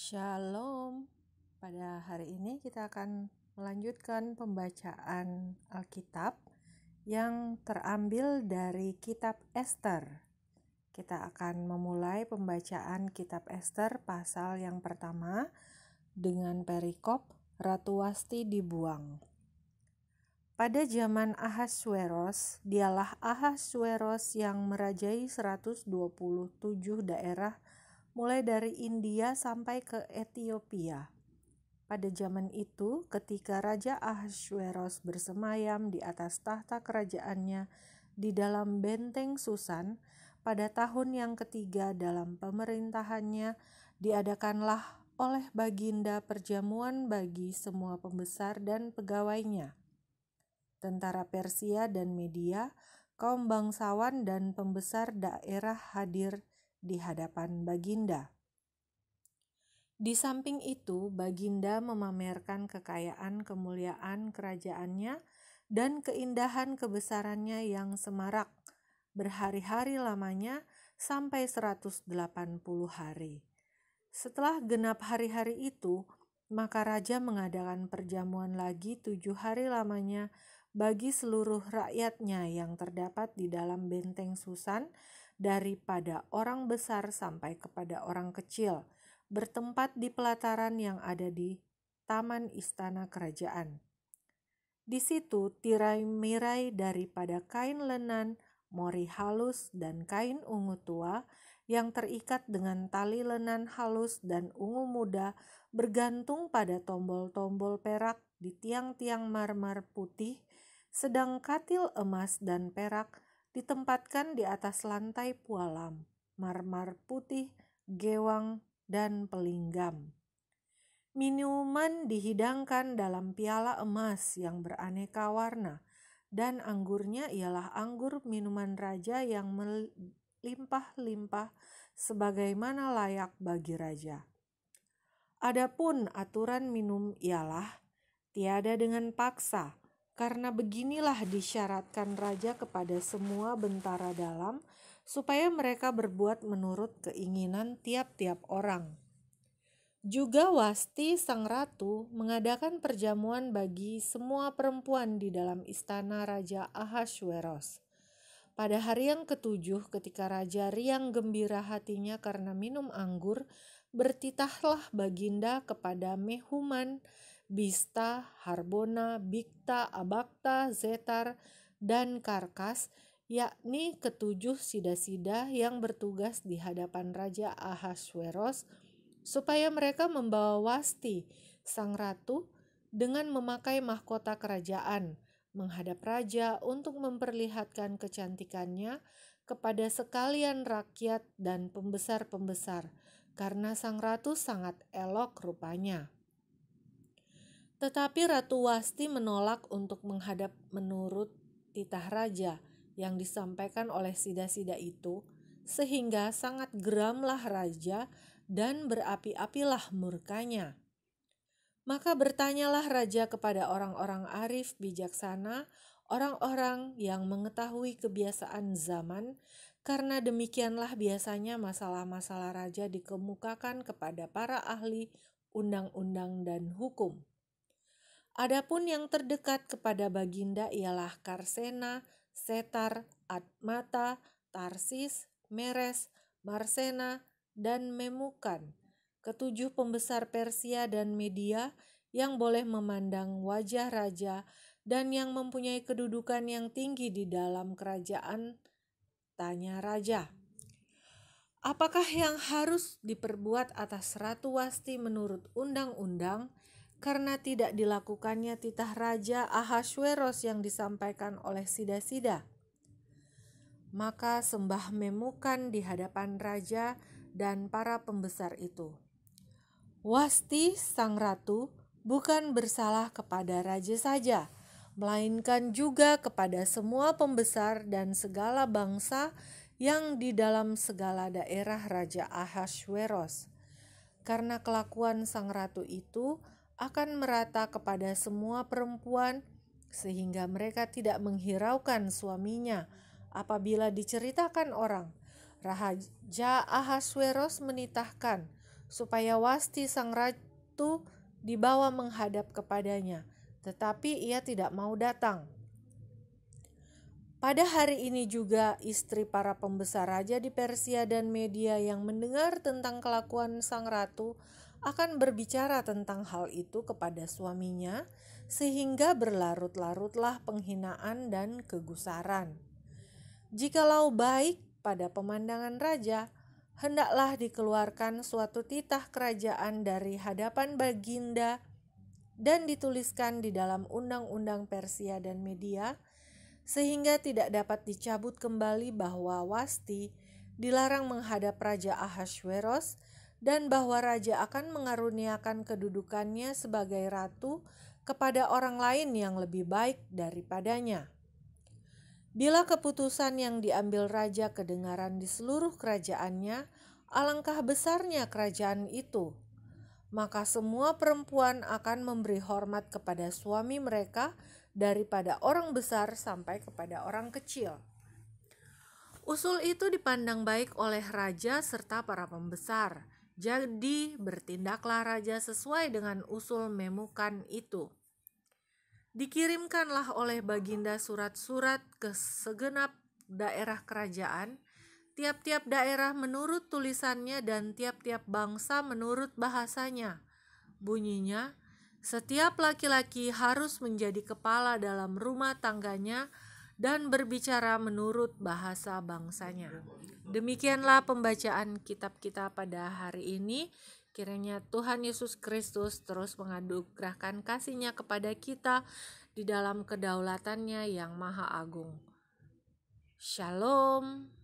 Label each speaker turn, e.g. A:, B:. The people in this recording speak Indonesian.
A: Shalom. Pada hari ini kita akan melanjutkan pembacaan Alkitab yang terambil dari kitab Ester. Kita akan memulai pembacaan kitab Ester pasal yang pertama dengan perikop Ratu Wasti dibuang. Pada zaman Ahasweros, dialah Ahasweros yang merajai 127 daerah mulai dari India sampai ke Ethiopia. Pada zaman itu, ketika Raja Ahasweros bersemayam di atas tahta kerajaannya di dalam benteng Susan, pada tahun yang ketiga dalam pemerintahannya, diadakanlah oleh Baginda perjamuan bagi semua pembesar dan pegawainya. Tentara Persia dan Media, kaum bangsawan dan pembesar daerah hadir di hadapan Baginda. Di samping itu, Baginda memamerkan kekayaan kemuliaan kerajaannya dan keindahan kebesarannya yang semarak, berhari-hari lamanya sampai 180 hari. Setelah genap hari-hari itu, maka Raja mengadakan perjamuan lagi 7 hari lamanya bagi seluruh rakyatnya yang terdapat di dalam benteng Susan, daripada orang besar sampai kepada orang kecil, bertempat di pelataran yang ada di taman istana kerajaan. Di situ tirai-mirai daripada kain lenan, mori halus, dan kain ungu tua yang terikat dengan tali lenan halus dan ungu muda bergantung pada tombol-tombol perak di tiang-tiang marmer putih, sedang katil emas dan perak ditempatkan di atas lantai pualam, marmer putih, gewang, dan pelinggam. Minuman dihidangkan dalam piala emas yang beraneka warna, dan anggurnya ialah anggur minuman raja yang melimpah-limpah sebagaimana layak bagi raja. Adapun aturan minum ialah tiada dengan paksa, karena beginilah disyaratkan raja kepada semua bentara dalam, supaya mereka berbuat menurut keinginan tiap-tiap orang. Juga Wasti sang ratu mengadakan perjamuan bagi semua perempuan di dalam istana Raja Ahasweros. Pada hari yang ketujuh, ketika raja riang gembira hatinya karena minum anggur, bertitahlah Baginda kepada Mehuman, Bista, Harbona, Bikta, Abakta, Zetar, dan Karkas, yakni ketujuh sida-sida yang bertugas di hadapan Raja Ahasweros, supaya mereka membawa Wasti, sang ratu, dengan memakai mahkota kerajaan, menghadap raja untuk memperlihatkan kecantikannya kepada sekalian rakyat dan pembesar-pembesar, karena sang ratu sangat elok rupanya. Tetapi Ratu Wasti menolak untuk menghadap menurut titah raja yang disampaikan oleh sida-sida itu, sehingga sangat geramlah raja dan berapi-apilah murkanya. Maka bertanyalah raja kepada orang-orang arif bijaksana, orang-orang yang mengetahui kebiasaan zaman, karena demikianlah biasanya masalah-masalah raja dikemukakan kepada para ahli undang-undang dan hukum. Adapun yang terdekat kepada Baginda ialah Karsena, Setar, Admata, Tarsis, Meres, Marsena, dan Memukan, ketujuh pembesar Persia dan Media yang boleh memandang wajah raja dan yang mempunyai kedudukan yang tinggi di dalam kerajaan. Tanya raja, apakah yang harus diperbuat atas Ratu Wasti menurut undang-undang, karena tidak dilakukannya titah Raja Ahasweros yang disampaikan oleh sida-sida? Maka sembah Memukan di hadapan raja dan para pembesar itu, Wasti sang ratu bukan bersalah kepada raja saja, melainkan juga kepada semua pembesar dan segala bangsa yang di dalam segala daerah Raja Ahasweros. Karena kelakuan sang ratu itu akan merata kepada semua perempuan, sehingga mereka tidak menghiraukan suaminya apabila diceritakan orang, Raja Ahasweros menitahkan supaya Wasti sang ratu dibawa menghadap kepadanya, tetapi ia tidak mau datang. Pada hari ini juga istri para pembesar raja di Persia dan Media yang mendengar tentang kelakuan sang ratu akan berbicara tentang hal itu kepada suaminya, sehingga berlarut-larutlah penghinaan dan kegusaran. Jikalau baik pada pemandangan raja, hendaklah dikeluarkan suatu titah kerajaan dari hadapan baginda dan dituliskan di dalam undang-undang Persia dan Media, sehingga tidak dapat dicabut kembali bahwa Wasti dilarang menghadap Raja Ahasveros dan bahwa raja akan mengaruniakan kedudukannya sebagai ratu kepada orang lain yang lebih baik daripadanya. Bila keputusan yang diambil raja kedengaran di seluruh kerajaannya, alangkah besarnya kerajaan itu. Maka semua perempuan akan memberi hormat kepada suami mereka daripada orang besar sampai kepada orang kecil. Usul itu dipandang baik oleh raja serta para pembesar. Jadi bertindaklah raja sesuai dengan usul Memukan itu. Dikirimkanlah oleh baginda surat-surat ke segenap daerah kerajaan, tiap-tiap daerah menurut tulisannya dan tiap-tiap bangsa menurut bahasanya. Bunyinya, setiap laki-laki harus menjadi kepala dalam rumah tangganya dan berbicara menurut bahasa bangsanya. Demikianlah pembacaan kitab kita pada hari ini. Kiranya Tuhan Yesus Kristus terus menganugerahkan kasih-Nya kepada kita di dalam kedaulatannya yang maha agung. Shalom.